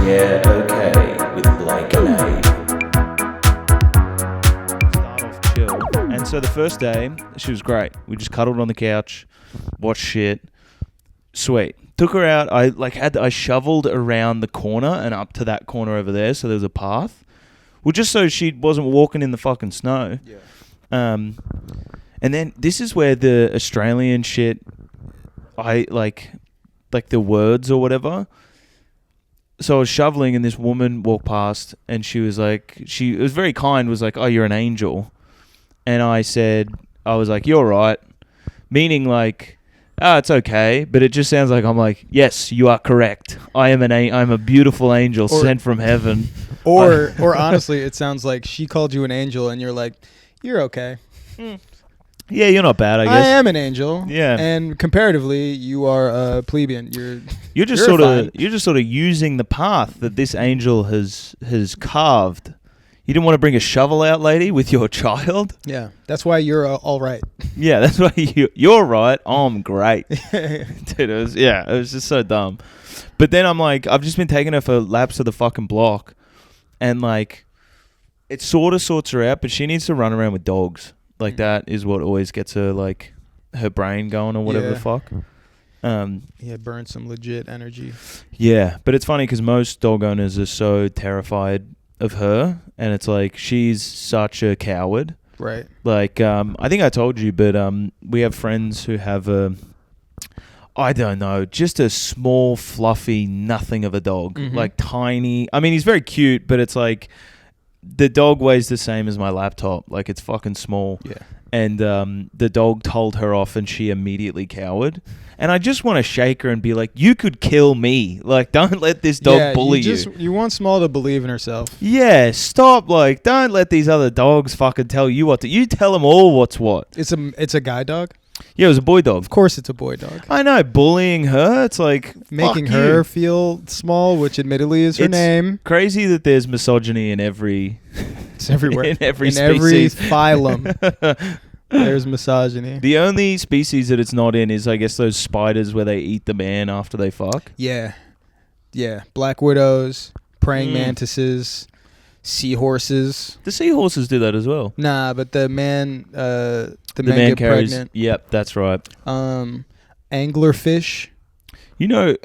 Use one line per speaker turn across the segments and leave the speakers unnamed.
Yeah, okay, with Blake and Abe.
Start off chill. And so the first day, she was great. We just cuddled on the couch, watched shit. Sweet. Took her out. I shoveled around the corner and up to that corner over there, so there was a path. Well, just so she wasn't walking in the fucking snow.
Yeah.
And then this is where the Australian shit, I like the words or whatever. So I was shoveling and this woman walked past and she was like, it was very kind, was like, oh, you're an angel. And I was like, you're right. Meaning like, it's okay. But it just sounds like I'm like, yes, you are correct. I'm a beautiful angel sent from heaven.
Or honestly, it sounds like she called you an angel and you're like, you're okay.
Yeah, you're not bad, I guess.
I am an angel.
Yeah.
And comparatively, you are a plebeian.
You're just sort of using the path that this angel has carved. You didn't want to bring a shovel out, lady, with your child?
Yeah. That's why you're all right.
Yeah, that's why you're right. I'm great. Dude, it was just so dumb. But then I'm like, I've just been taking her for laps of the fucking block. And like, it sort of sorts her out, but she needs to run around with dogs. Like that is what always gets her like her brain going or whatever the fuck.
Burn some legit energy.
Yeah, but it's funny because most dog owners are so terrified of her, and it's like she's such a coward.
Right.
Like I think I told you, but we have friends who have I don't know, just a small, fluffy nothing of a dog, like tiny. I mean, he's very cute, but it's like. The dog weighs the same as my laptop. Like, it's fucking small.
Yeah.
And the dog told her off and she immediately cowered. And I just want to shake her and be like, you could kill me. Like, don't let this dog bully you.
You want Small to believe in herself.
Yeah, stop. Like, don't let these other dogs fucking tell you what to... You tell them all what's what.
It's a guy dog?
Yeah, it was a boy dog.
Of course it's a boy dog.
I know, bullying her, it's like...
Making her feel small, which admittedly is her name.
Crazy that there's misogyny in every...
It's everywhere.
in every species.
Every phylum. There's misogyny.
The only species that it's not in is, I guess, those spiders where they eat the man after they fuck.
Yeah. Yeah. Black widows, praying mantises, seahorses.
The seahorses do that as well.
Nah, but the man get
carries,
pregnant.
Yep, that's right.
Anglerfish.
You know,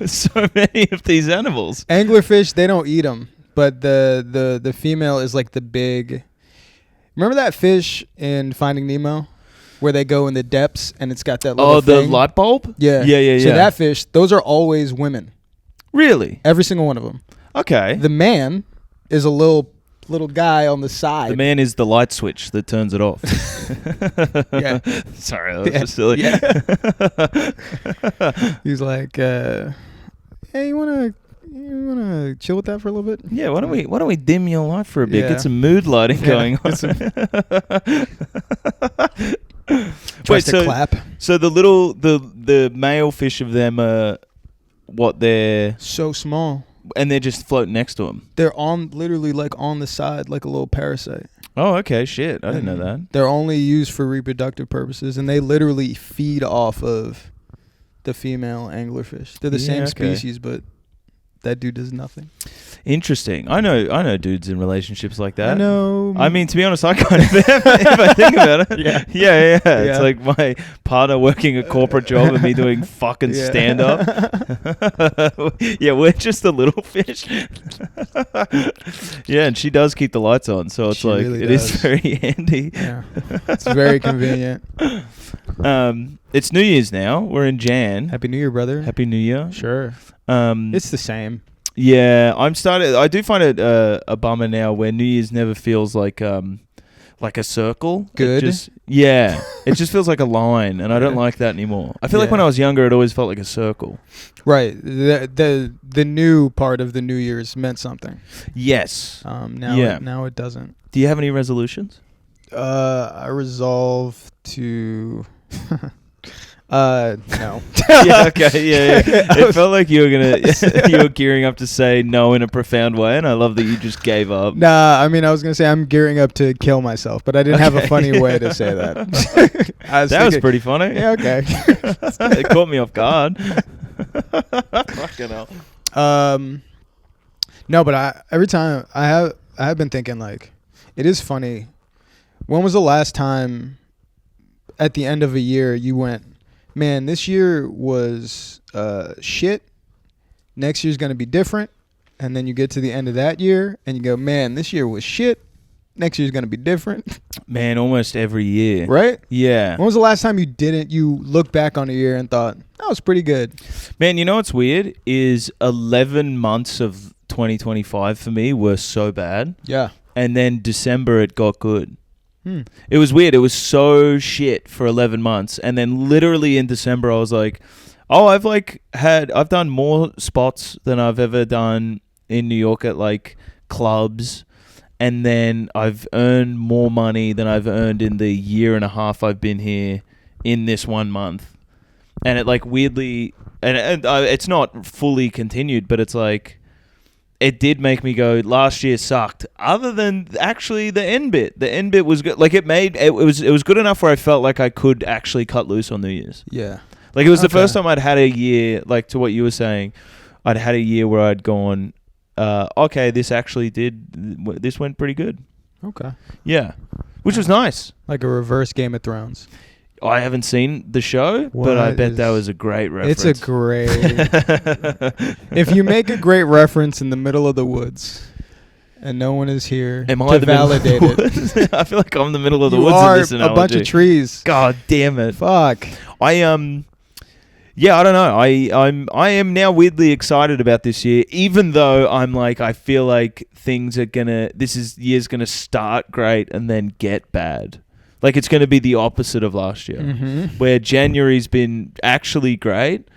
so many of these animals.
Anglerfish, they don't eat them, but the female is like the big... Remember that fish in Finding Nemo? Where they go in the depths and it's got that little thing?
The light bulb?
Yeah.
Yeah.
So that fish, those are always women.
Really?
Every single one of them.
Okay.
The man is a little guy on the side.
The man is the light switch that turns it off.
Yeah.
Sorry, that was just silly.
Yeah. He's like, hey, you wanna chill with that for a little bit?
Yeah, why don't we dim your light for a bit?
Yeah.
Get some mood lighting going on.
Tries to clap.
So the male fish of them are they're
so small.
And they're just floating next to them.
They're literally like on the side, like a little parasite.
Oh, okay, shit. I didn't know that.
They're only used for reproductive purposes, and they literally feed off of the female anglerfish. They're the same species, but that dude does nothing.
Interesting. I know dudes in relationships like that.
I know.
I mean, to be honest, I kind of am if I think about it. Yeah. It's like my partner working a corporate job and me doing fucking stand-up. Yeah, we're just a little fish. Yeah, and she does keep the lights on, so it's like, really it is very handy.
Yeah, it's very convenient.
It's New Year's now. We're in Jan.
Happy New Year, brother.
Happy New Year.
Sure. It's the same.
Yeah, I do find it a bummer now where New Year's never feels like a circle.
Good.
It just feels like a line, and I don't like that anymore. I feel like when I was younger, it always felt like a circle.
Right. The new part of the New Year's meant something.
Yes.
Now it doesn't.
Do you have any resolutions?
I resolve to... no.
Yeah, okay, yeah. It felt like you were gearing up to say no in a profound way, and I love that you just gave up.
Nah, I mean, I was going to say I'm gearing up to kill myself, but I didn't have a funny way to say that.
That was pretty funny.
Yeah, okay.
It caught me off guard. Fucking hell.
No, but every time I have been thinking like, it is funny. When was the last time at the end of a year you went, man, this year was shit. Next year's going to be different. And then you get to the end of that year and you go, man, this year was shit. Next year's going to be different.
Man, almost every year.
Right?
Yeah.
When was the last time you looked back on a year and thought, that was pretty good?
Man, you know what's weird is 11 months of 2025 for me were so bad.
Yeah.
And then December it got good. It was weird. It was so shit for 11 months. And then literally in December I was like, oh, I've done more spots than I've ever done in New York at like clubs. And then I've earned more money than I've earned in the year and a half I've been here in this 1 month. And it like weirdly, and it's not fully continued, but it's like, it did make me go, last year sucked. Other than actually the end bit. The end bit was good. Like it was good enough where I felt like I could actually cut loose on New Year's.
Yeah.
Like it was the first time I'd had a year, like to what you were saying, I'd had a year where I'd gone, okay, this went pretty good.
Okay.
Yeah. Which was nice.
Like a reverse Game of Thrones.
I haven't seen the show, but I bet that was a great reference.
It's a great... If you make a great reference in the middle of the woods and no one is here
Am I
to validate it...
I feel like I'm the middle of the
you
woods
are
in this analogy.
a bunch of trees.
God damn it.
Fuck.
Yeah, I don't know. I am now weirdly excited about this year, even though I'm like, I feel like year's gonna start great and then get bad. Like it's gonna be the opposite of last year, where January's been actually great.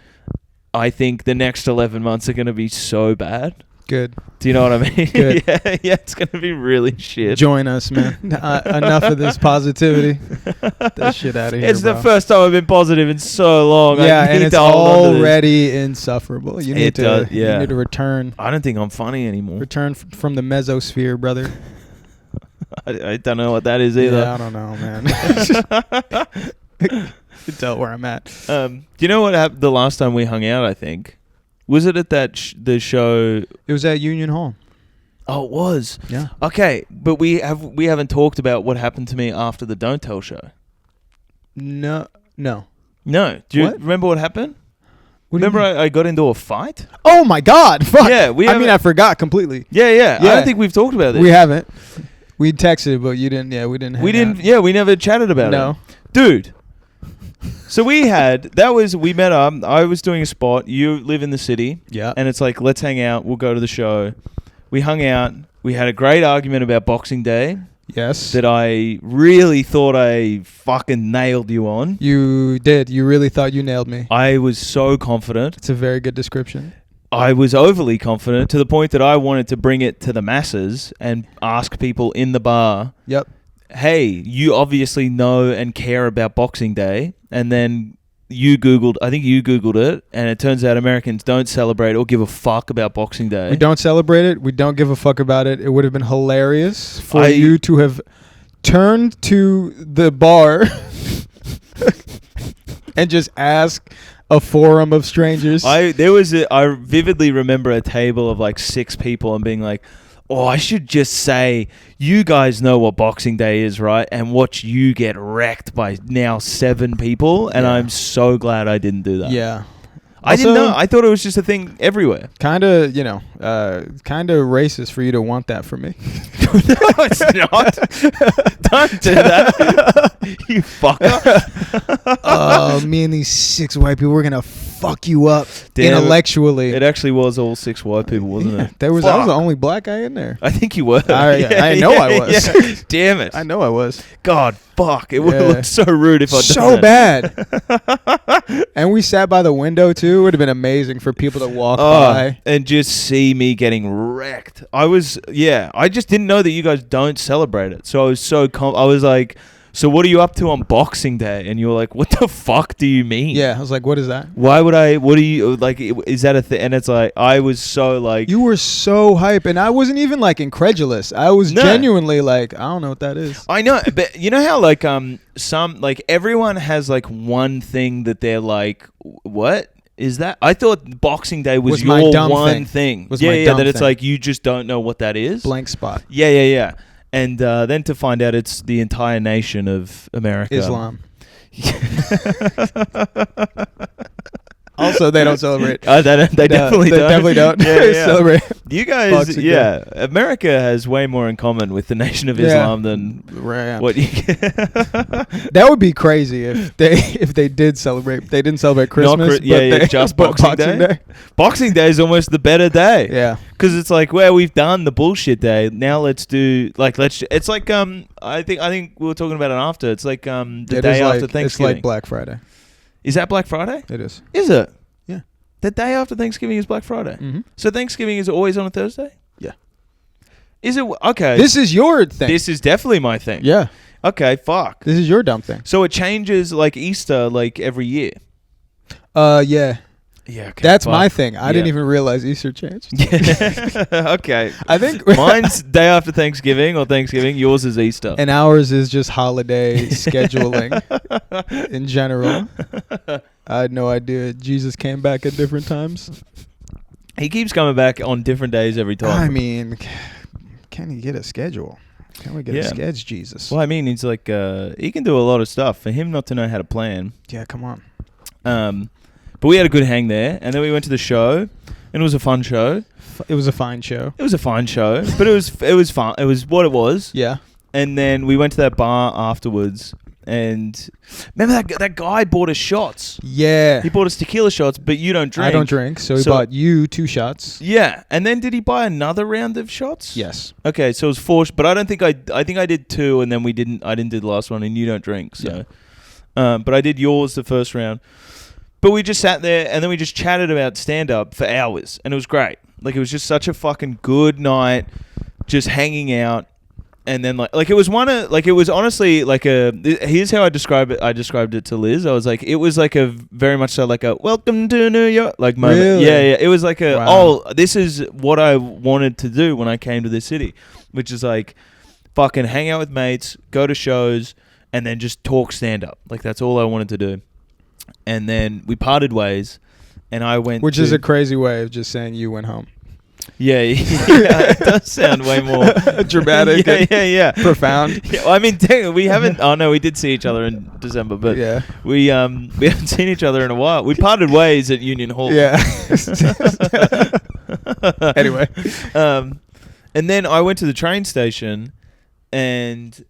I think the next 11 months are gonna be so bad.
Good.
Do you know what I mean?
Good.
yeah, it's gonna be really shit.
Join us, man. Enough of this positivity. Get that shit out of here.
It's the first time I've been positive in so long.
Yeah, and it's already insufferable. You need to return.
I don't think I'm funny anymore.
Return from the mesosphere, brother.
I don't know what that is either.
Yeah, I don't know, man. You can tell where I'm at.
Do you know what happened the last time we hung out, I think? Was it at that the show?
It was at Union Hall.
Oh, it was.
Yeah.
Okay, but we haven't talked about what happened to me after the Don't Tell show.
No.
Do you remember what happened? Remember I got into a fight?
Oh my God! Fuck.
Yeah,
I forgot completely.
Yeah. I don't think we've talked about this.
We haven't. We texted, but you didn't. Yeah, we didn't.
Yeah, we never chatted about it.
No,
dude. So we met up. I was doing a spot. You live in the city.
Yeah.
And it's like, let's hang out. We'll go to the show. We hung out. We had a great argument about Boxing Day.
Yes.
That I really thought I fucking nailed you on.
You did. You really thought you nailed me.
I was so confident.
It's a very good description.
I was overly confident to the point that I wanted to bring it to the masses and ask people in the bar.
Yep.
Hey, you obviously know and care about Boxing Day. And then you Googled it, and it turns out Americans don't celebrate or give a fuck about Boxing Day.
We don't celebrate it. We don't give a fuck about it. It would have been hilarious for you to have turned to the bar and just ask a forum of strangers.
I vividly remember a table of like 6 people and being like, oh, I should just say, you guys know what Boxing Day is, right? And watch you get wrecked by now 7 people. And I'm so glad I didn't do that.
Yeah.
I didn't know. I thought it was just a thing everywhere.
Kind of, kind of racist for you to want that from me.
No, it's not. Don't do that. You fucker.
Me and these 6 white people, we're going to fuck you up intellectually.
It actually was all 6 white people, wasn't it?
I was the only black guy in there.
I think you were.
I know I was.
Yeah. Damn it.
I know I was.
God, fuck. It would have looked so rude if I'd
done
that.
Bad. And we sat by the window, too. It would have been amazing for people to walk by.
And just see me getting wrecked. I just didn't know that you guys don't celebrate it. So I was I was like, so what are you up to on Boxing Day? And you were like, what the fuck do you mean?
Yeah, I was like, what is that?
What do you, like, is that a thing? And it's like, I was so like.
You were so hype, and I wasn't even like incredulous. I was genuinely like, I don't know what that is.
I know, but you know how like everyone has like one thing that they're like, what? Is that? I thought Boxing Day was
my
your
dumb
one
thing.
thing.
Was
yeah,
my
yeah.
dumb
That it's
thing.
like you just don't know what that is.
Blank spot.
Yeah, yeah, yeah. And then to find out it's the entire nation of America.
Islam. Also, they don't celebrate.
They definitely
they
don't.
definitely don't
Yeah, yeah.
celebrate.
You guys,
Boxing
yeah. America has way more in common with the Nation of
Yeah.
Islam than
Right.
what you.
That would be crazy if they did celebrate. They didn't celebrate Christmas.
Just
but
Boxing Day. Boxing Day is almost the better day.
Yeah.
Because it's like, well, we've done the bullshit day. Now let's do It's like I think we were talking about it after. It's like the
It
day
is
after
like,
Thanksgiving.
It's like Black Friday.
Is that Black Friday?
It is.
Is it?
Yeah.
The day after Thanksgiving is Black Friday.
Mm-hmm.
So Thanksgiving is always on a Thursday?
Yeah.
Is it? Okay.
This is your thing.
This is definitely my thing.
Yeah.
Okay, fuck.
This is your dumb thing.
So it changes like Easter like every year.
Yeah.
Yeah, okay.
That's
fuck.
my thing. I didn't
Yeah.
even realize Easter changed.
Yeah. Okay.
I think
Mine's day after Thanksgiving or Thanksgiving. Yours is Easter.
and ours is just holiday scheduling in general. I had no idea Jesus came back at different times.
He keeps coming back on different days every time.
I mean, can you get a schedule? Can we get a schedule, Jesus?
Well, I mean, he's like, he can do a lot of stuff. For him not to know how to plan.
Yeah, come on.
But we had a good hang there, and then we went to the show, and it was a fun show.
It was a fine show.
It was a fine show, but it was fun. It was what it was.
Yeah.
And then we went to that bar afterwards, and remember that guy bought us shots.
Yeah.
He bought us tequila shots, but you don't drink.
I don't drink, so he
So-
bought you 2 shots.
Yeah, and then did he buy another round of shots?
Yes.
Okay, so it was 4, but I don't think I think I did 2, and then I didn't do the last one, and you don't drink, so. But I did yours the first round. But we just sat there, and then we just chatted about stand-up for hours, and it was great. Like, it was just such a fucking good night, just hanging out, and then like it was it was honestly like here's how I describe it. I described it to Liz. I was like, it was like a very much so like a welcome to New York like moment.
Really?
Yeah. It was like
Wow.
This is what I wanted to do when I came to this city, which is like fucking hang out with mates, go to shows, and then just talk stand-up. Like, that's all I wanted to do. And then we parted ways, and I went
Which is a crazy way of just saying you went home.
Yeah, it does sound way more
dramatic.
Yeah.
Profound.
Yeah, well, I mean, we haven't. Oh no, we did see each other in December, but
Yeah.
we haven't seen each other in a while. We parted ways at Union Hall.
Yeah. Anyway.
And then I went to the train station, and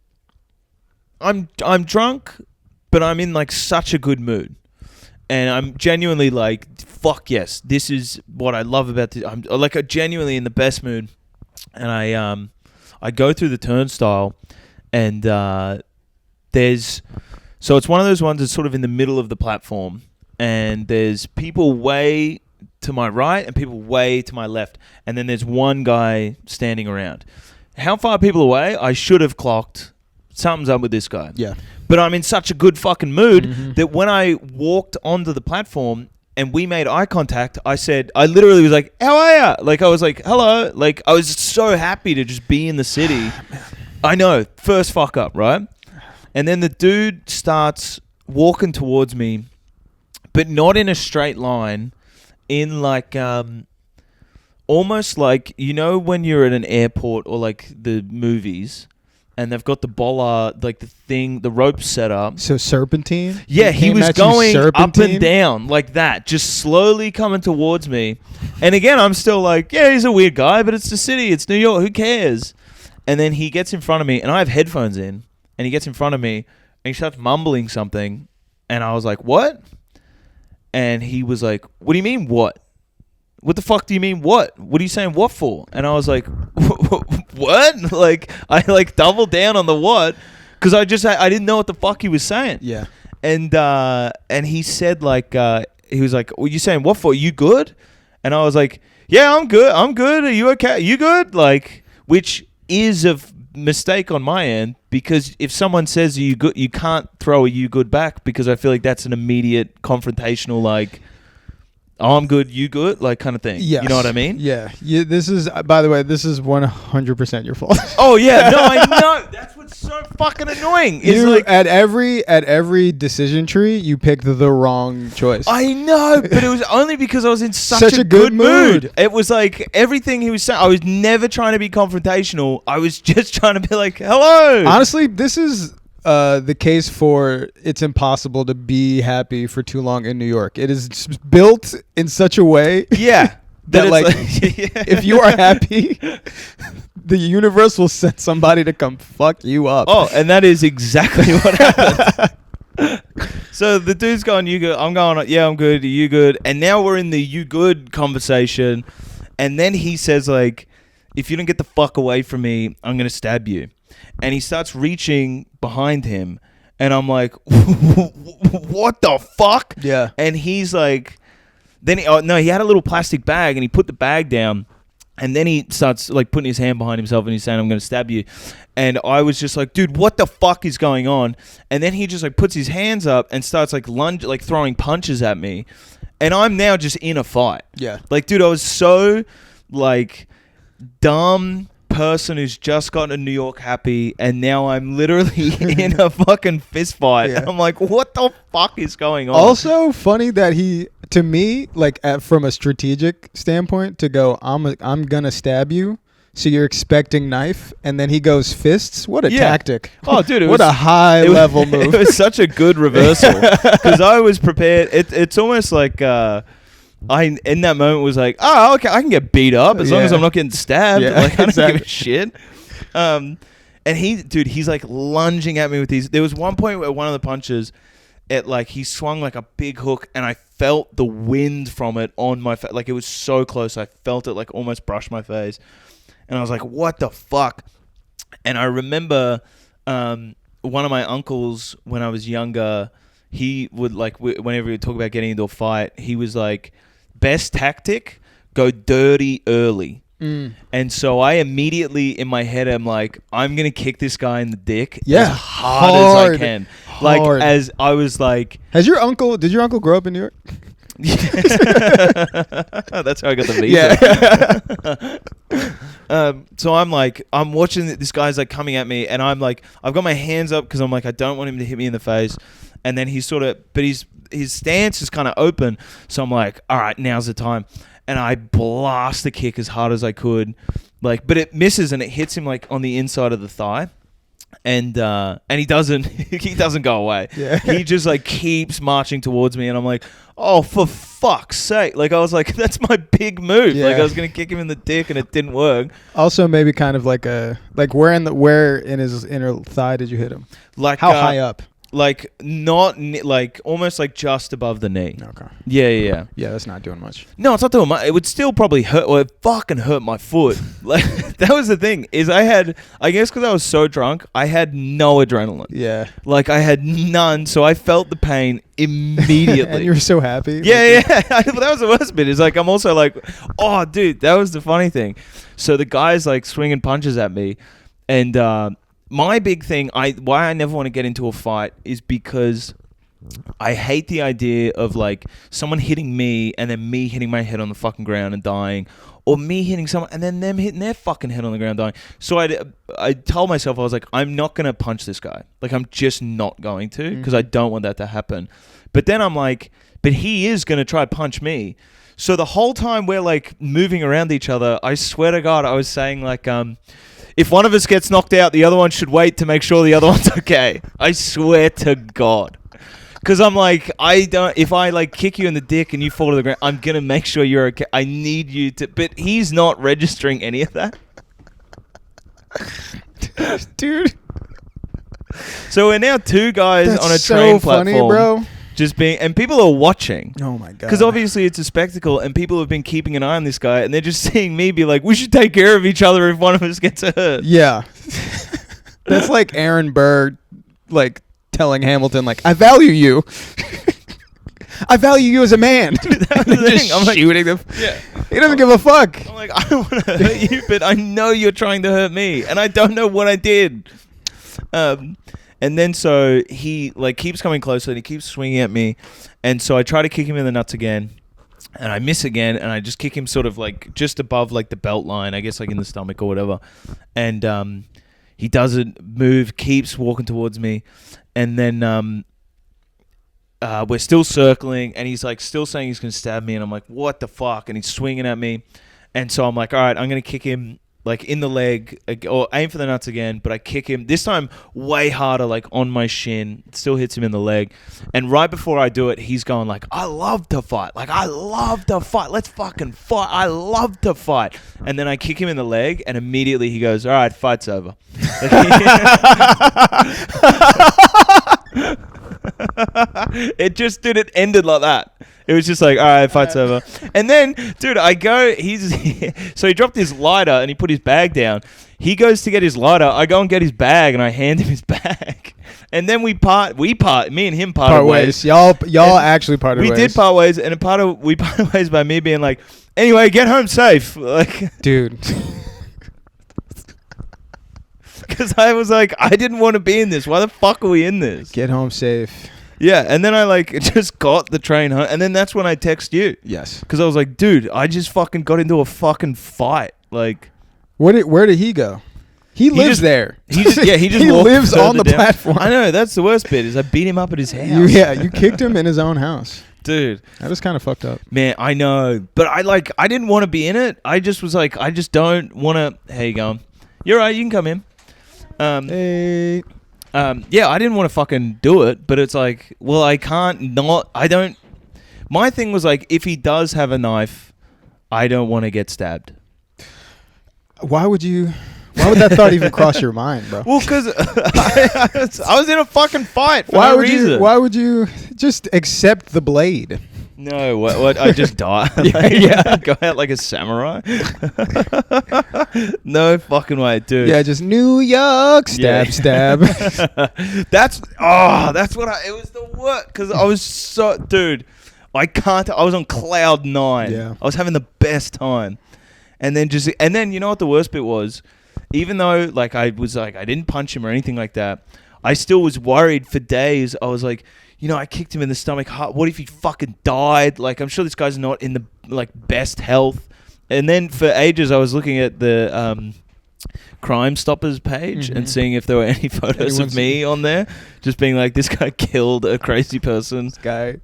I'm drunk, but I'm in like such a good mood. And I'm genuinely like, fuck yes, this is what I love about this. I'm like genuinely in the best mood. And I go through the turnstile, and so it's one of those ones that's sort of in the middle of the platform, and there's people way to my right and people way to my left, and then there's one guy standing around. How far people away? I should have clocked. Something's up with this guy.
Yeah.
But I'm in such a good fucking mood
Mm-hmm.
that when I walked onto the platform and we made eye contact, I literally was like, how are ya? Like, I was like, hello. Like, I was so happy to just be in the city. I know. First fuck up, right? And then the dude starts walking towards me, but not in a straight line, in like, almost like, you know, when you're at an airport or like the movies, and they've got the bollard, like the rope set up.
So serpentine?
Yeah, he
came
was
at you
going up
serpentine?
and down like that, just slowly coming towards me. And again, I'm still like, yeah, he's a weird guy, but it's the city, it's New York, who cares? And then he gets in front of me, and I have headphones in, and he gets in front of me, and he starts mumbling something, and I was like, what? And he was like, what do you mean, what? What the fuck do you mean, what? What are you saying what for? And I was like, what? Like, I like doubled down on the what, because I didn't know what the fuck he was saying.
Yeah.
And he said like, he was like, what are you saying what for? You good? And I was like, yeah, I'm good. Are you okay? You good? Like, which is a mistake on my end, because if someone says you good, you can't throw a you good back, because I feel like that's an immediate confrontational, like, oh, I'm good, you good, like kind of thing.
Yes.
You know what I mean?
Yeah. This is, by the way, this is 100% your fault.
Oh yeah, no, I know. That's what's so fucking annoying. Is
You,
like
at every decision tree, you picked the wrong choice.
I know, but it was only because I was in such a good mood. It was like everything he was saying. I was never trying to be confrontational. I was just trying to be like, hello.
Honestly, this is the case for it's impossible to be happy for too long in New York. It is built in such a way
Yeah.
that
it's
like,
yeah.
if you are happy, the universe will send somebody to come fuck you up.
Oh, and that is exactly what happened. So the dude's going, you good? I'm going, yeah, I'm good. Are you good? And now we're in the you good conversation. And then he says, like, if you don't get the fuck away from me, I'm going to stab you. And he starts reaching behind him. And I'm like, what the fuck?
Yeah.
And he's like, then he had a little plastic bag and he put the bag down. And then he starts like putting his hand behind himself and he's saying, I'm going to stab you. And I was just like, dude, what the fuck is going on? And then he just like puts his hands up and starts like throwing punches at me. And I'm now just in a fight.
Yeah.
Like, dude, I was so like dumb person who's just gotten to New York happy. And now I'm literally in a fucking fist fight.
Yeah.
And I'm like, what the fuck is going on?
Also funny that he, to me, like from a strategic standpoint, to go, I'm gonna stab you. So you're expecting knife, and then he goes fists. What a tactic!
Oh, dude,
what a high level move!
It was such a good reversal because I was prepared. It's almost like I in that moment was like, oh, okay, I can get beat up as long as I'm not getting stabbed.
Yeah,
like I don't
exactly.
give a shit. And he's like lunging at me with these. There was one point where one of the punches, he swung like a big hook, and I felt the wind from it on my face. Like it was so close, I felt it like almost brush my face. And I was like, what the fuck? And I remember one of my uncles, when I was younger, he would like, whenever we would talk about getting into a fight, he was like, best tactic, go dirty early. And so I immediately, in my head, I'm like, I'm going to kick this guy in the dick as hard as I can. Like, as I was like...
did your uncle grow up in New York?
That's how I got the visa. Yeah. So I'm watching this guy's like coming at me, and I'm like, I've got my hands up because I'm like, I don't want him to hit me in the face. And then he's sort of, but his stance is kind of open. So I'm like, all right, now's the time. And I blast the kick as hard as I could, but it misses and it hits him like on the inside of the thigh. And he doesn't go away. Yeah. He just like keeps marching towards me, and I'm like, oh, for fuck's sake! Like I was like, that's my big move. Yeah. Like I was gonna kick him in the dick, and it didn't work.
Also, maybe kind of like where in his inner thigh did you hit him?
Like
how high up?
Like not like almost like just above the knee.
Okay.
Yeah.
Yeah, that's not doing much.
No, it's not doing much. It would still probably hurt. Well, it fucking hurt my foot. Like that was the thing. Is I guess because I was so drunk, I had no adrenaline.
Yeah.
Like I had none, so I felt the pain immediately.
And you were so happy.
Yeah. That was the worst bit. Is like I'm also like, oh, dude, that was the funny thing. So the guy's like swinging punches at me, and my big thing, why I never want to get into a fight is because I hate the idea of like someone hitting me and then me hitting my head on the fucking ground and dying, or me hitting someone and then them hitting their fucking head on the ground dying. So I told myself, I was like, I'm not going to punch this guy. Like I'm just not going to, because I don't want that to happen. But then I'm like, but he is going to try punch me. So the whole time we're like moving around each other, I swear to God, I was saying like, if one of us gets knocked out, the other one should wait to make sure the other one's okay. I swear to God. Because I'm like, if I like kick you in the dick and you fall to the ground, I'm going to make sure you're okay. I need you to, but he's not registering any of that.
Dude.
So we're now two guys
That's
on a
so
train
funny,
platform.
bro.
Just being, and people are watching.
Oh my God.
Because obviously it's a spectacle, and people have been keeping an eye on this guy, and they're just seeing me be like, we should take care of each other if one of us gets hurt.
Yeah. That's like Aaron Burr, like telling Hamilton, like, I value you. I value you as a man. Just
I'm like,
shooting them.
Yeah.
He doesn't give a fuck.
I'm like, I don't want to hurt you, but I know you're trying to hurt me, and I don't know what I did. And then so he like keeps coming closer and he keeps swinging at me. And so I try to kick him in the nuts again. and I miss again, and I just kick him sort of like just above like the belt line, I guess like in the stomach or whatever. And he doesn't move, keeps walking towards me, and then we're still circling, and he's like still saying he's gonna stab me, and I'm like, what the fuck? And he's swinging at me, and so I'm like, all right, I'm gonna kick him like in the leg or aim for the nuts again, but I kick him this time way harder, like on my shin. It still hits him in the leg, and right before I do it, he's going like, I love to fight, let's fucking fight, I love to fight. And then I kick him in the leg, and immediately he goes, all right, fight's over. It ended like that. It was just like, all right, fight's over. And then, dude, so he dropped his lighter and he put his bag down. He goes to get his lighter. I go and get his bag and I hand him his bag. And then me and him parted ways.
Y'all actually parted ways.
We did part ways, and we parted ways by me being like, anyway, get home safe. Like,
dude.
Because I was like, I didn't want to be in this. Why the fuck are we in this?
Get home safe.
Yeah, and then I like just got the train home, and then that's when I text you.
Yes.
Because I was like, dude, I just fucking got into a fucking fight. Like,
where did he go? He lives there.
He just
he lives on the platform.
I know, that's the worst bit, is I beat him up at his house.
You kicked him in his own house.
Dude.
That was kind of fucked up.
Man, I know. But I didn't want to be in it. I just was like, I just don't want to. How you going? You're right, you can come in.
Hey.
Yeah, I didn't want to fucking do it, but it's like, well, I don't. My thing was like, if he does have a knife, I don't want to get stabbed.
Why would that thought even cross your mind, bro?
Well, because I was in a fucking fight for no reason.
Why would you just accept the blade?
No, what? I just die. Go out like a samurai. No fucking way, dude.
Yeah, just New York, stab.
That's what it was the worst, because I was so, dude, I was on cloud 9.
Yeah.
I was having the best time. And then you know what the worst bit was? Even though like I didn't punch him or anything like that, I still was worried for days. I was like, you know, I kicked him in the stomach. What if he fucking died? Like, I'm sure this guy's not in the like best health. And then for ages, I was looking at the Crime Stoppers page and seeing if there were any photos of me on there, just being like, this guy killed a crazy person.
This guy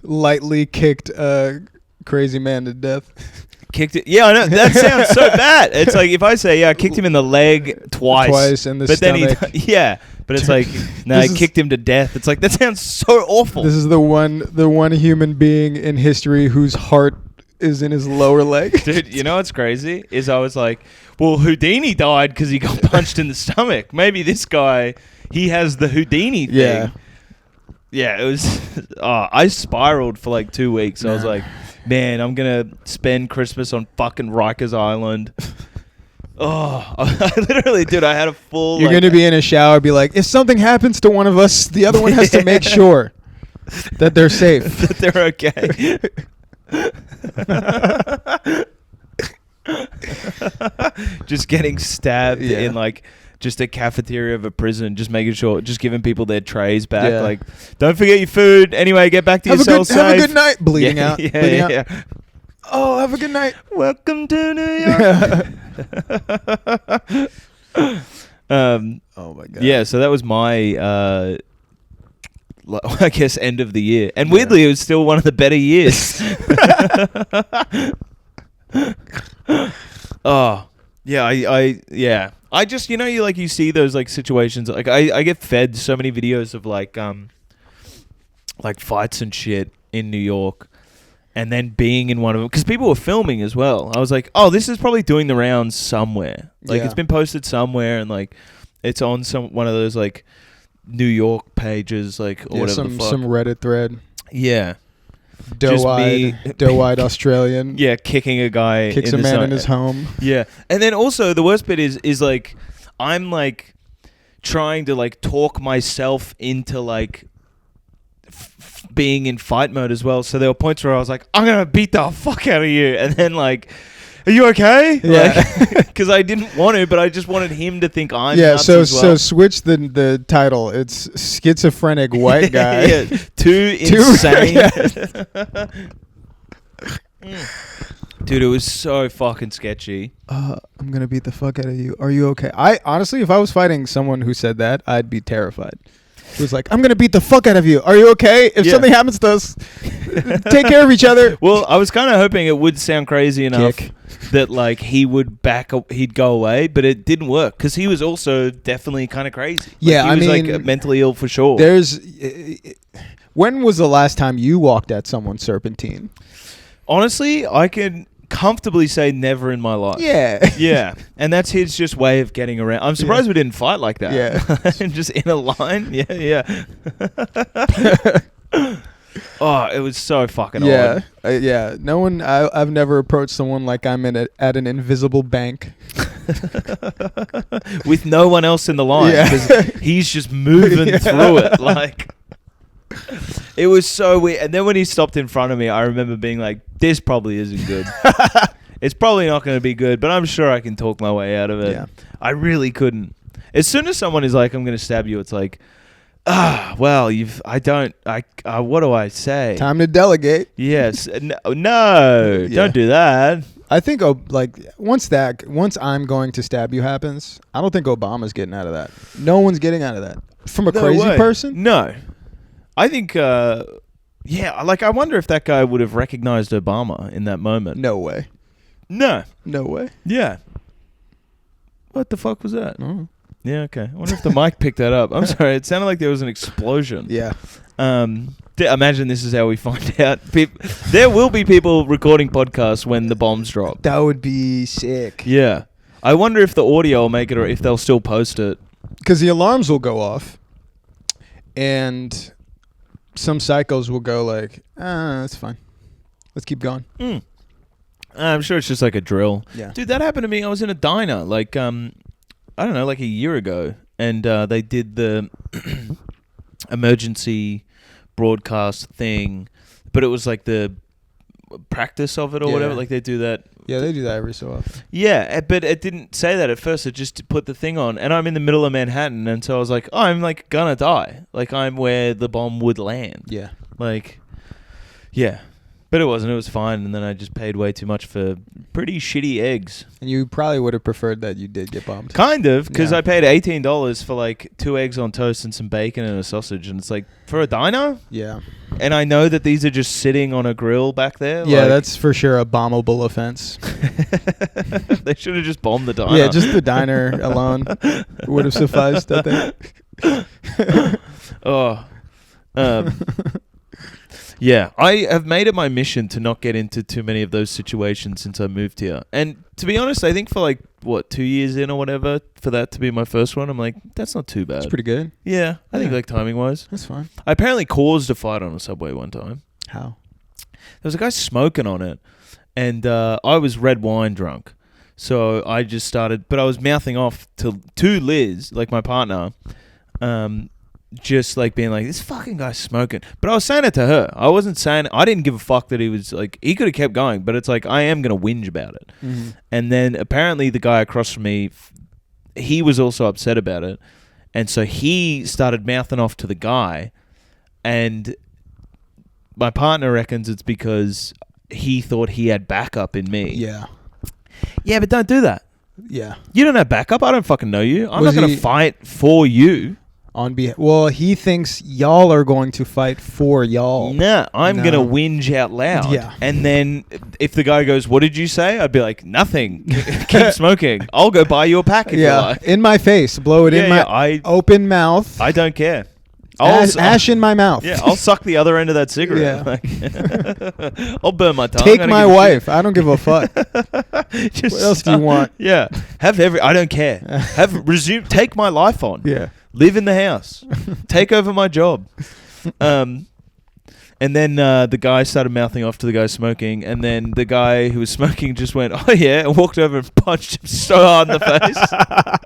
lightly kicked a crazy man to death.
Kicked it. Yeah, I know. That sounds so bad. It's like if I say, yeah, I kicked him in the leg twice
in the
but
stomach.
Then but it's like, no, I kicked him to death. It's like, that sounds so awful.
This is the one human being in history whose heart is in his lower leg.
Dude, you know what's crazy? Is I was like, well, Houdini died because he got punched in the stomach. Maybe this guy, he has the Houdini thing.
Yeah.
Yeah, it was... I spiraled for like 2 weeks. I was like, man, I'm going to spend Christmas on fucking Rikers Island. I literally, dude, I had a full...
You're going to be in a shower, be like, if something happens to one of us, the other one has to make sure that they're safe.
That they're okay. Just getting stabbed in like... just a cafeteria of a prison, just making sure, just giving people their trays back.
Yeah.
Like, don't forget your food. Anyway, get back to your cell safe.
Have a good night. Bleeding out.
Yeah.
Oh, have a good night.
Welcome to New York.
Oh my God.
Yeah, so that was my, I guess, end of the year. And weirdly, it was still one of the better years. Oh, yeah, I just, you know, you see those like situations, like I get fed so many videos of like fights and shit in New York, and then being in one of them, because people were filming as well. I was like, oh, this is probably doing the rounds somewhere. Like, it's been posted somewhere, and like it's on one of those like New York pages, like, or whatever the fuck.
Some Reddit thread.
Yeah.
Doe-eyed Australian.
Yeah, kicking a guy.
Kicks a man in his home.
Yeah. And then also the worst bit is like, I'm like trying to like talk myself into like being in fight mode as well. So there were points where I was like, I'm going to beat the fuck out of you. And then like, are you okay?
Yeah.
Because I didn't want to, but I just wanted him to think I'm nuts as well.
So switch the title. It's schizophrenic white guy.
Too insane. Dude, it was so fucking sketchy.
I'm gonna beat the fuck out of you. Are you okay? I honestly, if I was fighting someone who said that, I'd be terrified. It was like, I'm gonna beat the fuck out of you. Are you okay? If something happens to us, take care of each other.
Well, I was kind of hoping it would sound crazy enough
Kick.
that like he'd go away, but it didn't work because he was also definitely kind of crazy.
Yeah,
he was
I mean,
like mentally ill for sure.
When was the last time you walked at someone serpentine?
Honestly, I can comfortably say never in my life.
Yeah.
Yeah. And that's his just way of getting around. I'm surprised we didn't fight like that.
Yeah.
Just in a line. Yeah. Oh, it was so fucking odd.
Yeah. No one. I've never approached someone like I'm at an invisible bank.
With no one else in the line.
Yeah.
Because he's just moving through it. Like, it was so weird. And then when he stopped in front of me, I remember being like, this probably isn't good. It's probably not going to be good, but I'm sure I can talk my way out of it.
Yeah.
I really couldn't. As soon as someone is like, I'm going to stab you, it's like, well, what do I say?
Time to delegate.
Yes. No, don't do that.
I think once I'm going to stab you happens, I don't think Obama's getting out of that. No one's getting out of that. From a crazy person?
No. I think, like, I wonder if that guy would have recognized Obama in that moment.
No way.
No.
No way.
Yeah. What the fuck was that?
Oh.
Yeah, okay. I wonder if the mic picked that up. I'm sorry. It sounded like there was an explosion.
Yeah.
Imagine this is how we find out. There will be people recording podcasts when the bombs drop.
That would be sick.
Yeah. I wonder if the audio will make it or if they'll still post it.
Because the alarms will go off and some psychos will go like, that's fine. Let's keep going.
I'm sure it's just like a drill.
Yeah.
Dude, that happened to me. I was in a diner like, I don't know, like a year ago. And they did the emergency broadcast thing. But it was like the practice of it or whatever. Like they do that.
Yeah, they do that every so often.
Yeah, but it didn't say that at first. It just put the thing on. And I'm in the middle of Manhattan. And so I was like, I'm like gonna die. Like I'm where the bomb would land.
Yeah.
Like, yeah. But it wasn't. It was fine. And then I just paid way too much for pretty shitty eggs.
And you probably would have preferred that you did get bombed.
Kind of, because
Yeah.
I paid $18 for like 2 eggs on toast and some bacon and a sausage. And it's like, for a diner?
Yeah.
And I know that these are just sitting on a grill back there.
Yeah,
like,
that's for sure a bombable offense.
they should have just bombed the diner.
Yeah, just the diner alone would have sufficed, I think.
Oh. Yeah, I have made it my mission to not get into too many of those situations since I moved here. And to be honest, I think for like, 2 years in or whatever, for that to be my first one, I'm like, that's not too bad.
That's pretty good.
Yeah, I think
Yeah.
like timing-wise.
That's fine.
I apparently caused a fight on a subway one time.
How?
There was a guy smoking on it, and I was red wine drunk. So I just started, but I was mouthing off to Liz, like my partner, just like being like, this fucking guy's smoking. But I was saying it to her. I wasn't saying, I didn't give a fuck that he was like, he could have kept going, but it's like, I am going to whinge about it.
Mm-hmm.
And then apparently the guy across from me, he was also upset about it. And so he started mouthing off to the guy. And my partner reckons it's because he thought he had backup in me.
Yeah.
Yeah, but don't do that.
Yeah.
You don't have backup. I don't fucking know you. I'm
Was
not going
he-
to fight for you.
Well, he thinks y'all are going to fight for y'all.
Nah, I'm
No.
going to whinge out loud.
Yeah.
And then if the guy goes, what did you say? I'd be like, nothing. Keep smoking. I'll go buy you a pack if you like.
In my face. Blow it in my open mouth.
I don't care.
Ash in my mouth.
Yeah, I'll suck the other end of that cigarette.
Yeah.
Like, I'll burn my tongue.
Take
I don't
my
give a
wife.
shit.
I don't give a fuck.
Just
What else do you want?
Yeah. I don't care. Take my life on.
Yeah.
Live in the house. Take over my job. And then the guy started mouthing off to the guy smoking, and then the guy who was smoking just went, oh yeah, and walked over and punched him so hard in the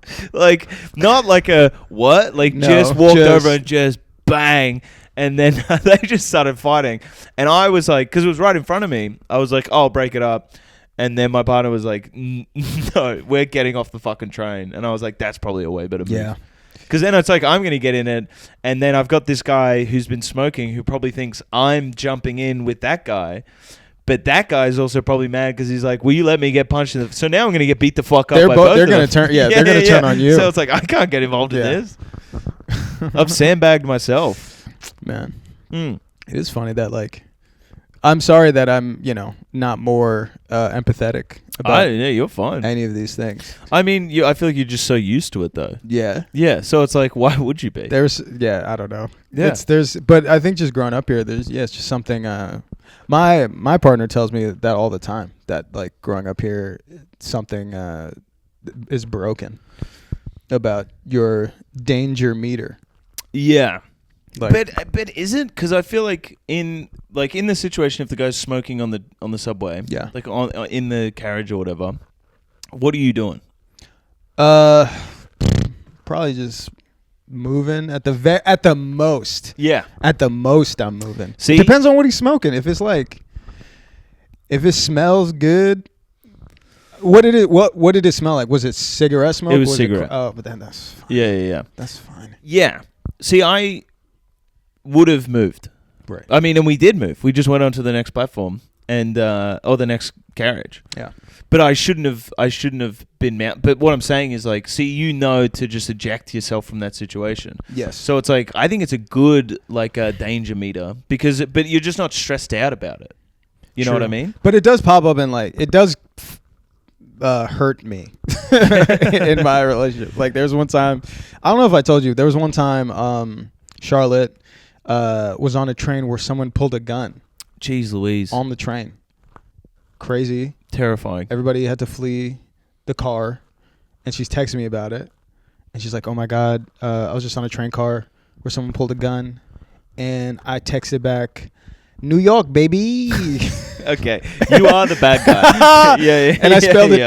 face. Like, not like a what? Like,
No,
just walked
just-
over and just bang. And then they just started fighting. And I was like, because it was right in front of me, I was like, oh, I'll break it up. And then my partner was like, no, we're getting off the fucking train. And I was like, that's probably a way better move.
Yeah.
Because then it's like, I'm going to get in it. And then I've got this guy who's been smoking who probably thinks I'm jumping in with that guy. But that guy's also probably mad because he's like, "Will you let me get punched in the?" So now I'm gonna get beat the fuck up.
They're
by
both.
both
They're
of
gonna
them.
turn. Yeah, they're gonna turn on you.
So it's like I can't get involved in this. I've sandbagged myself.
Man,
Mm.
it is funny that like, I'm sorry that I'm not more empathetic about
Yeah, you're fine.
any of these things.
I mean, I feel like you're just so used to it though.
Yeah.
Yeah, so it's like, why would you be?
I don't know.
Yeah.
But I think just growing up here, it's just something. My partner tells me that all the time. That like growing up here, something is broken about your danger meter.
Yeah.
Like,
But isn't, because I feel like in the situation, if the guy's smoking on the subway,
yeah.
like in the carriage or whatever, what are you doing?
Probably just moving at the most.
Yeah.
At the most, I'm moving.
See?
It depends on what he's smoking. If it smells good. What did it smell like? Was it cigarette smoke?
It was cigarette.
But then that's fine.
Yeah.
That's fine.
Yeah. See, I would have moved.
Right.
I mean, and we did move. We just went on to the next platform and or the next carriage.
Yeah.
But I shouldn't have been But what I'm saying is like, see, to just eject yourself from that situation.
Yes.
So it's like, I think it's a good danger meter but you're just not stressed out about it. You know what I mean?
But it does pop up and it does hurt me in my relationship. Like there's one time, I don't know if I told you, there was one time Charlotte was on a train where someone pulled a gun.
Jeez Louise.
On the train. Crazy.
Terrifying.
Everybody had to flee the car, and she's texting me about it. And she's like, "Oh my God, I was just on a train car where someone pulled a gun." And I texted back, "New York, baby."
Okay, you are the bad guy. yeah.
And I spelled it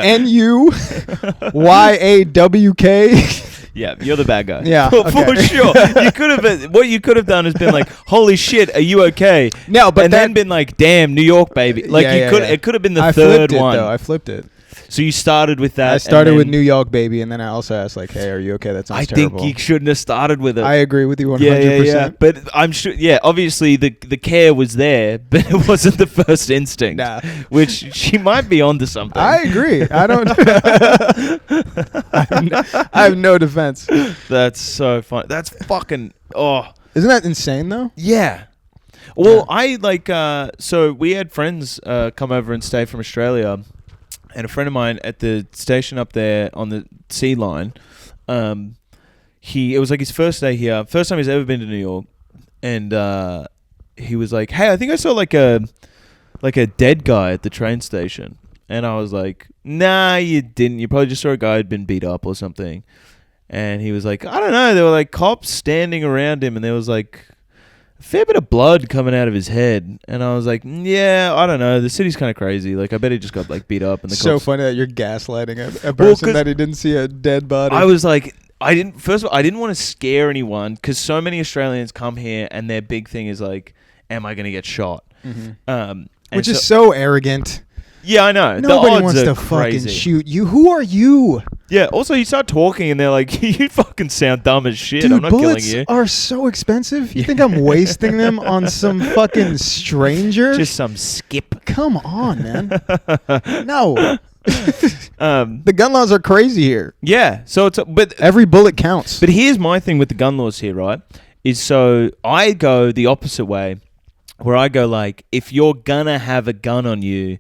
NUYAWK.
Yeah, you're the bad guy.
Yeah,
for sure. What you could have done is been like, "Holy shit, are you okay?"
No, but
then been like, "Damn, New York, baby." Like it could have been the third one.
I flipped it.
So you started with that.
I started with New York, baby, and then I also asked like, "Hey, are you okay?" That sounds terrible.
I think you shouldn't have started with it.
I agree with you 100%.
Yeah. But I'm sure. Yeah, obviously the care was there, but it wasn't the first instinct.
Nah.
Which she might be onto something.
I agree. I don't. I have no defense.
That's so funny. That's fucking. Oh.
Isn't that insane though?
Yeah. Well, I so we had friends come over and stay from Australia, and a friend of mine at the station up there on the sea line, it was like his first day here, first time he's ever been to New York, and he was like, "Hey, I think I saw like a dead guy at the train station," and I was like, "Nah, you didn't. You probably just saw a guy who'd been beat up or something." And he was like, "I don't know. There were like cops standing around him, and there was like a fair bit of blood coming out of his head." And I was like, "Yeah, I don't know. The city's kind of crazy. Like, I bet he just got like beat up." And the
so
cops.
funny that you're gaslighting a person that he didn't see a dead body.
I was like, first of all, I didn't want to scare anyone because so many Australians come here and their big thing is like, "Am I going to get shot?"
Mm-hmm. Which is so arrogant.
Yeah, I know.
Nobody
the odds
wants
are
to
crazy.
fucking shoot you. Who are you?
Yeah. Also, you start talking and they're like, "You fucking sound dumb as shit.
Dude,
I'm not killing
bullets
you."
are so expensive. You think I'm wasting them on some fucking stranger?
Just some skip.
Come on, man. No.
The
The gun laws are crazy here.
Yeah. So but
Every bullet counts.
But here's my thing with the gun laws here, right? Is so I go the opposite way, where I go like, if you're gonna have a gun on you,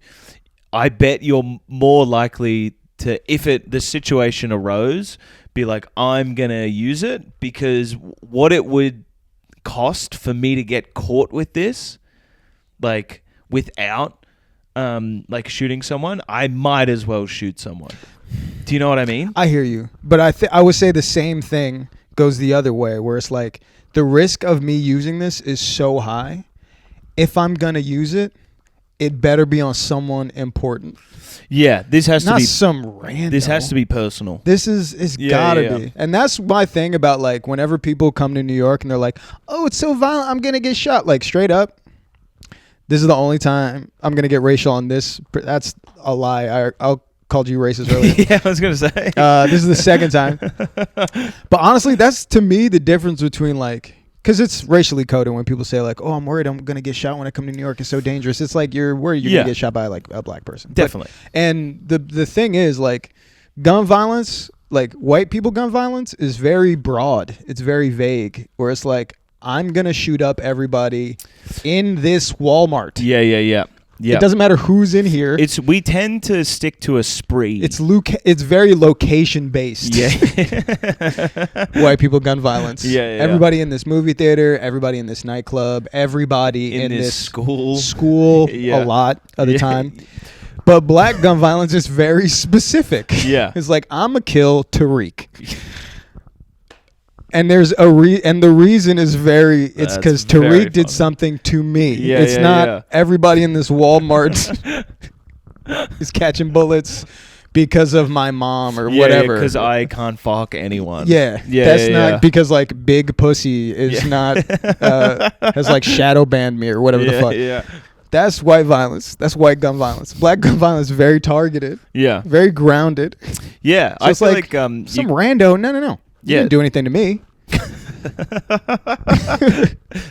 I bet you're more likely to, if the situation arose, be like, I'm gonna use it, because what it would cost for me to get caught with this, like without like shooting someone, I might as well shoot someone. Do you know what I mean?
I hear you. But I would say the same thing goes the other way, where it's like the risk of me using this is so high. If I'm going to use it, it better be on someone important.
Yeah, this has
Not
to be
some random.
This has to be personal.
This it's gotta be. And that's my thing about like whenever people come to New York and they're like, "Oh, it's so violent, I'm going to get shot." Like straight up, this is the only time I'm going to get racial on this. That's a lie. I'll called you racist earlier.
Yeah, I was going to say.
This is the second time. But honestly, that's to me the difference between like because it's racially coded when people say like, "Oh, I'm worried I'm gonna get shot when I come to New York. It's so dangerous." It's like you're worried you're gonna get shot by like a black person.
Definitely.
And the thing is like, gun violence, like white people gun violence, is very broad. It's very vague. Where it's like, I'm gonna shoot up everybody in this Walmart.
Yeah.
It doesn't matter who's in here.
We tend to stick to a spree.
It's very location based.
Yeah.
White people gun violence.
Yeah.
Everybody in this movie theater, everybody in this nightclub, everybody in this school
Yeah.
a lot of the time. But black gun violence is very specific.
Yeah.
It's like, I'm a kill Tariq. And there's and the reason is it's because Tariq did something to me.
Yeah,
it's not everybody in this Walmart is catching bullets because of my mom or whatever.
Because I can't fuck anyone.
That's not because like big pussy is not has like shadow banned me or whatever the fuck.
Yeah.
That's white violence. That's white gun violence. Black gun violence is very targeted.
Yeah.
Very grounded.
Yeah.
So
I
it's
feel
like some rando. No. You didn't do anything to me.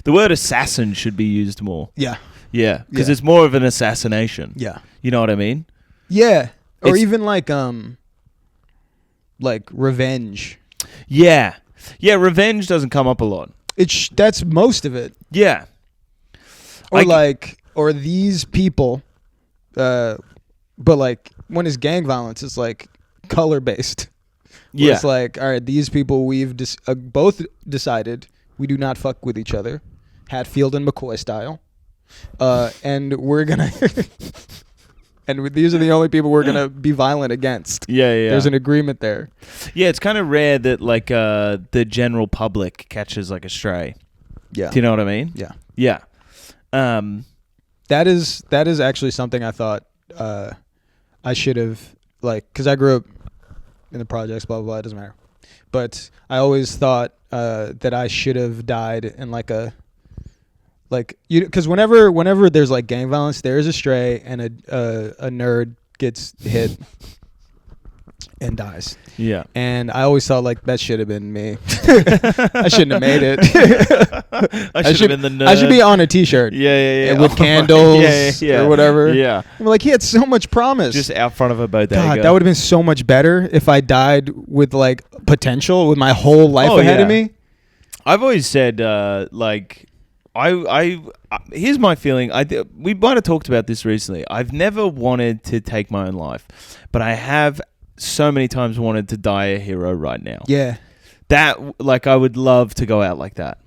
The word assassin should be used more.
Yeah.
Yeah. Because it's more of an assassination.
Yeah.
You know what I mean?
Yeah. Or
It's-
even like revenge.
Yeah. Yeah. Revenge doesn't come up a lot.
That's most of it.
Yeah.
Or these people, but like when it's gang violence, it's like color based.
Yeah.
It's like, all right, these people we've both decided we do not fuck with each other, Hatfield and McCoy style, and we're gonna, these are the only people we're gonna be violent against.
Yeah.
There's an agreement there.
Yeah. It's kind of rare that like the general public catches like a stray.
Yeah.
Do you know what I mean?
Yeah.
Yeah.
That is actually something I thought I should have, like, because I grew up in the projects, blah, blah, blah, it doesn't matter. But I always thought that I should have died in because whenever there's like gang violence, there is a stray and a nerd gets hit and dies.
Yeah.
And I always thought like that should have been me. I shouldn't have made it.
I should have been the nerd.
I should be on a t-shirt.
Yeah.
With candles or whatever.
Yeah.
I'm like, he had so much promise.
Just out front of a bodega.
God, that would have been so much better if I died with like potential, with my whole life ahead of me.
I've always said here's my feeling. We might have talked about this recently. I've never wanted to take my own life, but I have so many times wanted to die a hero right now.
Yeah.
That, like, I would love to go out like that.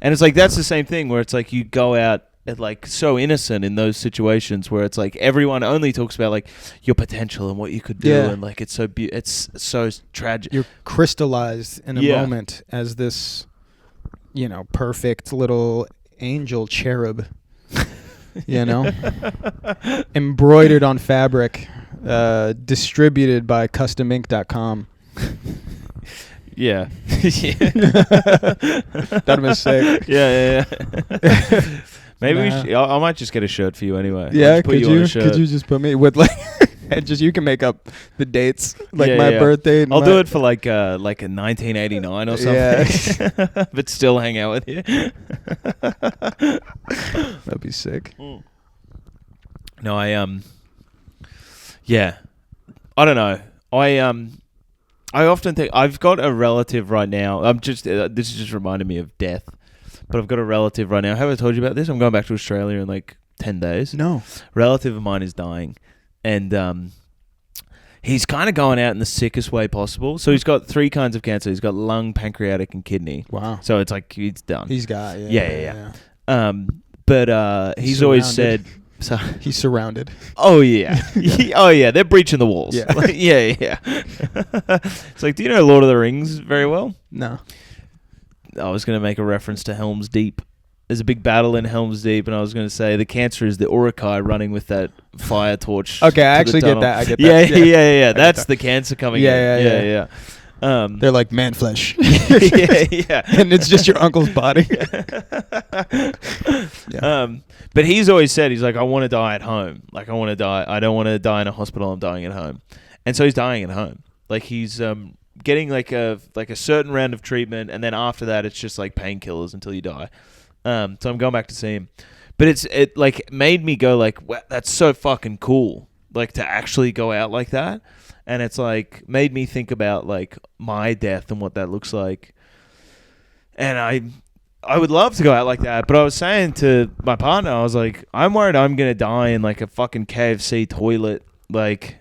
And it's like, that's the same thing where it's like you go out at like so innocent in those situations where it's like everyone only talks about like your potential and what you could do. And like, it's so tragic.
You're crystallized in a moment as this, perfect little angel cherub, embroidered on fabric, distributed by customink.com.
Yeah.
That'd have been sick.
Yeah. Maybe I might just get a shirt for you anyway.
Yeah,
could you?
Could you just put me with like, and just you can make up the dates, like my birthday. And
I'll do it for like a 1989 or something.
Yeah.
But still hang out with you.
That'd be sick.
No, I don't know. I often think I've got a relative right now. I'm just this is just reminding me of death. But I've got a relative right now. Have I told you about this? I'm going back to Australia in like 10 days.
No.
Relative of mine is dying. And he's kind of going out in the sickest way possible. So he's got 3 kinds of cancer. He's got lung, pancreatic, and kidney.
Wow.
So it's like he's done.
He's got,
Yeah. But he's always said... So
he's surrounded.
Oh, yeah. They're breaching the walls.
Yeah.
Yeah. It's like, do you know Lord of the Rings very well?
No.
I was going to make a reference to Helm's Deep. There's a big battle in Helm's Deep, and I was going to say the cancer is the Urukai running with that fire torch.
Okay, I actually get that. I get that.
Yeah. That's the cancer coming in. Yeah.
They're like man flesh.
Yeah.
And it's just your uncle's body.
But he's always said, he's like, I want to die at home. Like, I want to die. I don't want to die in a hospital. I'm dying at home. And so he's dying at home. Like, he's getting like a certain round of treatment, and then after that, it's just like painkillers until you die. So I'm going back to see him, but it like made me go like, wow, that's so fucking cool, like to actually go out like that, and it's like made me think about like my death and what that looks like, and I would love to go out like that, but I was saying to my partner, I was like, I'm worried I'm gonna die in like a fucking KFC toilet, like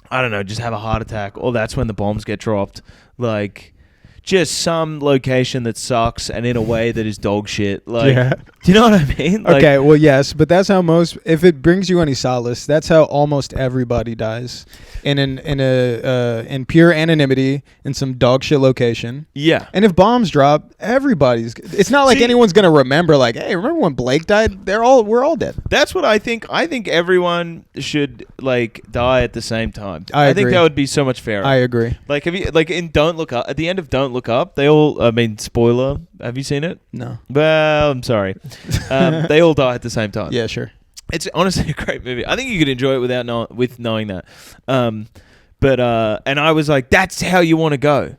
I don't know, just have a heart attack, or that's when the bombs get dropped, like just some location that sucks and in a way that is dog shit. Like,
Yeah.
do you know what I mean? Like,
Okay, well, yes, but that's how if it brings you any solace, that's how almost everybody dies in pure anonymity in some dog shit location.
yeah.
And if bombs drop, it's not like
See-
anyone's gonna remember. Like, hey, remember when Blake died? We're all dead.
That's what I think. I think everyone should like die at the same time.
I
think
agree.
that would be so much fairer.
I agree.
Like, have you like in Don't Look Up? At the end of Don't Look Up, they all. I mean, spoiler. Have you seen it?
No.
Well, I'm sorry. They all die at the same time.
Yeah, sure.
It's honestly a great movie. I think you could enjoy it without knowing that. But and I was like, that's how you want to go.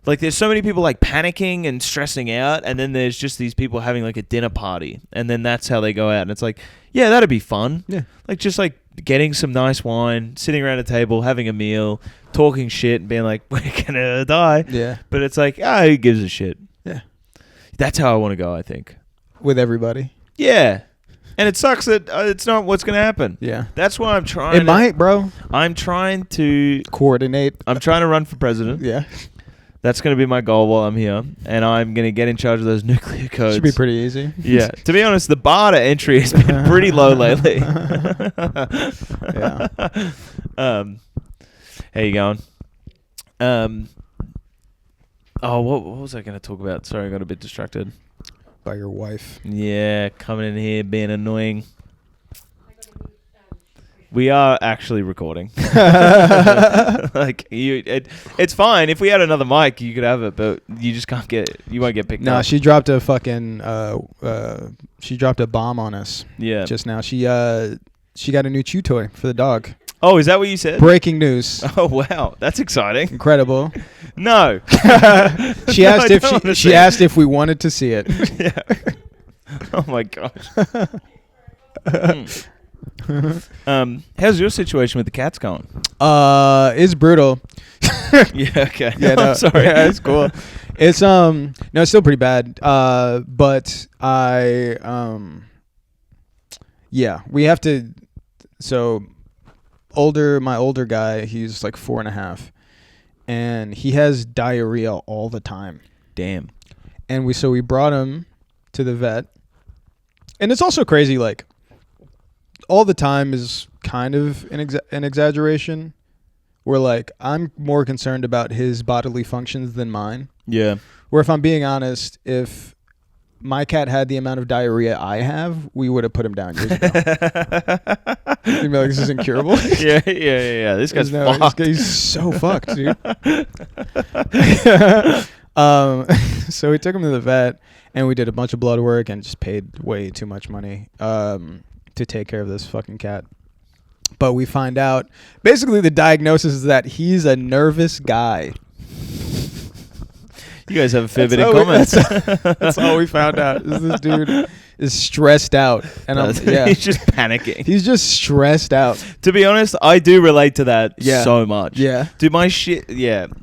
Like, there's so many people like panicking and stressing out, and then there's just these people having like a dinner party, and then that's how they go out. And it's like, yeah, that'd be fun.
Yeah.
Like, just like getting some nice wine, sitting around a table, having a meal, talking shit, and being like, we're gonna die.
Yeah.
But it's like, who gives a shit?
Yeah.
That's how I want to go, I think.
With everybody.
Yeah. And it sucks that it's not what's going to happen.
Yeah.
That's why I'm trying.
It might, bro.
I'm trying to
Coordinate.
I'm trying to run for president.
Yeah.
That's going to be my goal while I'm here. And I'm going to get in charge of those nuclear codes.
Should be pretty easy.
Yeah. To be honest, the bar to entry has been pretty low lately.
Yeah.
How you going? What was I going to talk about? Sorry, I got a bit distracted.
By your wife.
Yeah, coming in here being annoying. We are actually recording. Like it's fine. If we had another mic, you could have it, but you just can't you won't get picked up.
No, she dropped a fucking she dropped a bomb on us.
Yeah.
Just now. She got a new chew toy for the dog.
Oh, is that what you said?
Breaking news.
Oh wow, that's exciting.
Incredible.
No.
She asked
I don't wanna
if she
see it.
asked if we wanted to see it.
Yeah. Oh my gosh. How's your situation with the cats going?
It's brutal.
Yeah. Okay.
Yeah, no,
I'm sorry.
Yeah, it's cool. It's no, it's still pretty bad. But yeah, we have to. So, my older guy, he's like 4.5, and he has diarrhea all the time.
Damn.
And we brought him to the vet, and it's also crazy. Like, all the time is kind of an exaggeration. Where like I'm more concerned about his bodily functions than mine.
Yeah.
Where if I'm being honest, if my cat had the amount of diarrhea I have, we would have put him down years ago. You'd be like, this is incurable.
Yeah. This guy's fucked.
He's so fucked, dude. So we took him to the vet, and we did a bunch of blood work and just paid way too much money to take care of this fucking cat. But we find out, basically the diagnosis is that he's a nervous guy.
You guys have a fair bit in common.
That's all we found out. Is this dude is stressed out, and
He's just panicking.
he's just stressed out.
To be honest, I do relate to that so much.
Yeah.
Dude, my shit,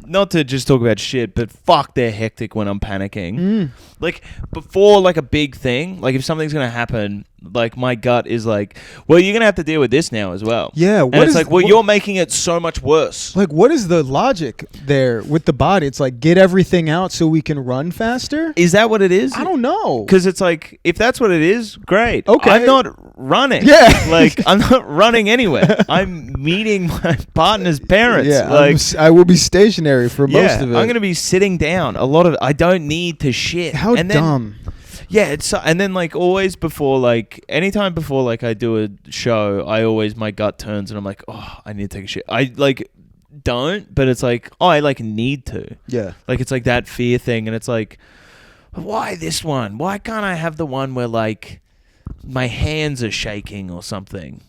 not to just talk about shit, but fuck, they're hectic when I'm panicking. Like, before, like, a big thing, like, if something's going to happen, like, my gut is like, well, you're going to have to deal with this now as well.
Yeah.
And it's like, well, you're making it so much worse.
Like, what is the logic there with the body? It's like, get everything out so we can run faster?
Is that what it is?
I don't know.
Because it's like, if that's what it is, great.
Okay.
I'm not running.
Yeah.
Like, I'm not running anywhere. I'm meeting my partner's parents.
Yeah,
Like,
I will be stationary for most of it.
I'm going to be sitting down. A lot of I don't need to shit.
How dumb.
Yeah, and then like always before like anytime before like I do a show, my gut turns and I'm like, oh, I need to take a shit. I like don't, but it's like, oh, I like need to.
Yeah.
Like it's like that fear thing, and it's like, why this one? Why can't I have the one where like my hands are shaking or something?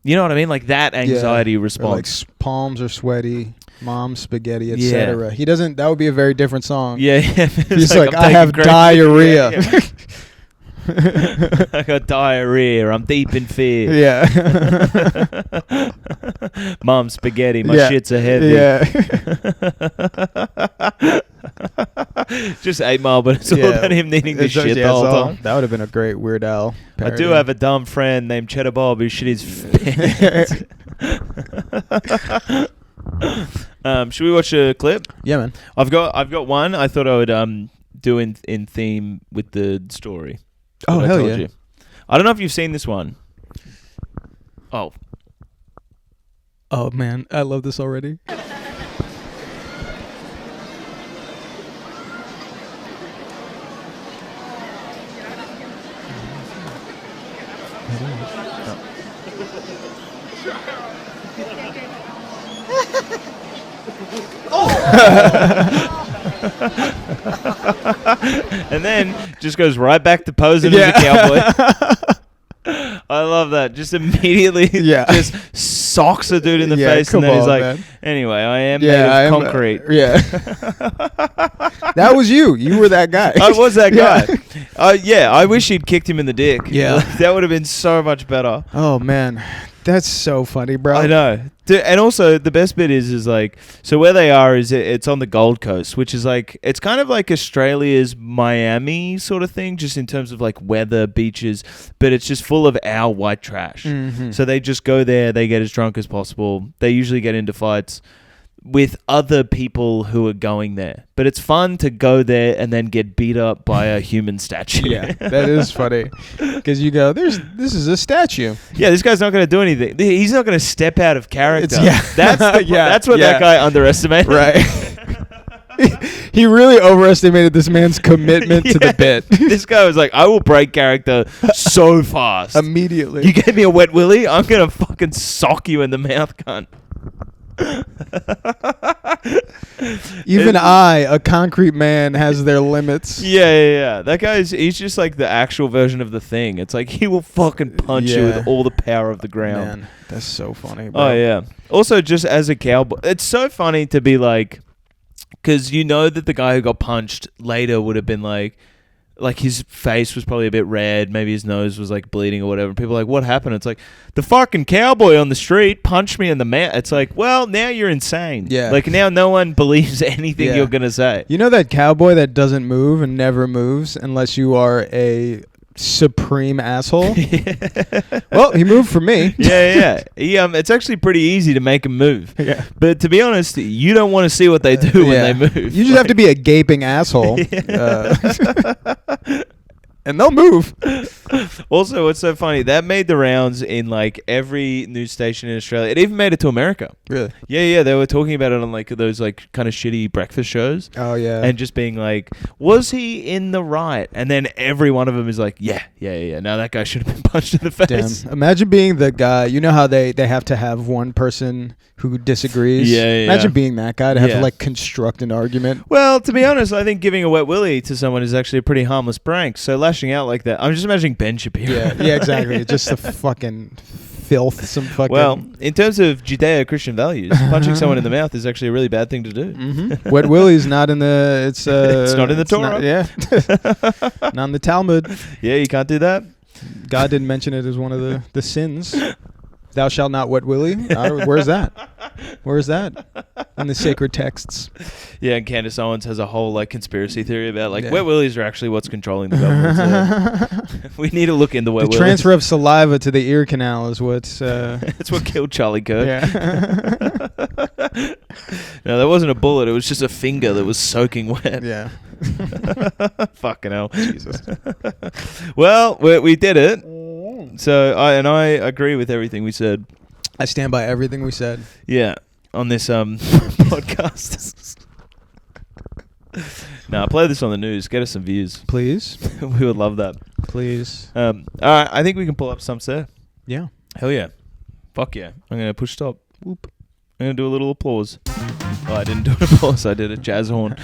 You know what I mean? Like that anxiety response.
Or like palms are sweaty. Mom, spaghetti,
Yeah.
etc. He doesn't. That would be a very different song.
Yeah, yeah.
He's like,
I'm
I
taking
have
great-
diarrhea.
Yeah, yeah. I got diarrhea. I'm deep in fear.
Yeah.
Mom, spaghetti. My
Yeah.
shits are heavy.
Yeah.
Just 8 Mile, but it's all
Yeah.
about him needing to
It's just-
shit
yeah,
the
it's
whole
all-
time.
That would have been a great Weird Al
I
parody.
do have a dumb friend named Cheddar Bob who shit his pants. Should we watch a clip?
Yeah, man.
I've got one. I thought I would do in theme with the story.
Oh,
that I
hell
told
yeah.
you. I don't know if you've seen this one. Oh,
Oh, man. I love this already.
and then just goes right back to posing as a cowboy. I love that. Just immediately,
Yeah.
just socks a dude in the
Yeah,
face,
come
and then he's
on,
like,
man.
"Anyway, I am
Yeah,
made
I
of
am,
concrete."
Yeah. That was you. You were that guy.
I was that
Yeah.
guy. Yeah, I wish he'd kicked him in the dick.
Yeah.
Like, that would have been so much better.
Oh, man. That's so funny, bro.
I know. And also, the best bit is like, so where they are is it's on the Gold Coast, which is like, it's kind of like Australia's Miami sort of thing, just in terms of like weather, beaches, but it's just full of our white trash.
Mhm.
So they just go there, they get as drunk as possible. They usually get into fights with other people who are going there. But it's fun to go there and then get beat up by a human statue.
Yeah, that is funny. Because you go, this is a statue.
Yeah, this guy's not going to do anything. He's not going to step out of character.
Yeah.
That's what that guy underestimated.
Right. He really overestimated this man's commitment to the bit.
This guy was like, I will break character so fast.
Immediately.
You gave me a wet willy, I'm going to fucking sock you in the mouth, cunt.
Even a concrete man, has their limits.
Yeah. That he's just like the actual version of the Thing. It's like he will fucking punch you
Yeah.
with all the power of the ground.
Man, that's so funny, bro.
Oh, yeah. Also, just as a cowboy, it's so funny to be like, because you know that the guy who got punched later would have been like his face was probably a bit red, maybe his nose was like bleeding or whatever. People are like, what happened? It's like, the fucking cowboy on the street punched me in the mouth. It's like, well, now you're insane.
Yeah.
Like, now no one believes anything
Yeah.
you're going to say.
You know that cowboy that doesn't move and never moves unless you are a supreme asshole? Well, he moved for me.
Yeah. It's actually pretty easy to make him move.
Yeah.
But to be honest, you don't want to see what they do when they move.
You just have to be a gaping asshole. And they'll move.
Also, what's so funny, that made the rounds in like every news station in Australia. It even made it to America.
Really?
Yeah. They were talking about it on like those like kind of shitty breakfast shows.
Oh, yeah.
And just being like, was he in the right? And then every one of them is like, yeah. No, that guy should have been punched in the face.
Damn. Imagine being the guy. You know how they have to have one person who disagrees?
Yeah.
Imagine being that guy to have
Yeah.
to like construct an argument.
Well, to be honest, I think giving a wet willy to someone is actually a pretty harmless prank. So lashing out like that, I'm just imagining Ben Shapiro.
Yeah, exactly. Just the fucking filth. Some fucking.
Well, in terms of Judeo-Christian values, punching someone in the mouth is actually a really bad thing to do.
Mm-hmm. Wet Willie's not in the. It's
not in the Torah.
Yeah, not in the Talmud.
Yeah, you can't do that.
God didn't mention it as one of the sins. Thou shalt not wet Willie. Where's that? Where's that in the sacred texts?
Yeah, and Candace Owens has a whole like conspiracy theory about like
Yeah.
wet willies are actually what's controlling the government. So we need to look into wet
The
willies.
transfer of saliva to the ear canal is what's.
That's what killed Charlie Kirk.
Yeah.
No, that wasn't a bullet. It was just a finger that was soaking wet.
Yeah.
Fucking hell.
Jesus.
Well, we did it. So I agree with everything we said.
I stand by everything we said.
Yeah, on this podcast. Now, play this on the news. Get us some views.
Please.
We would love that.
Please.
All right, I think we can pull up some there.
Yeah.
Hell yeah. Fuck yeah. I'm going to push stop. Whoop. I'm going to do a little applause. Oh, I didn't do an applause. I did a jazz horn.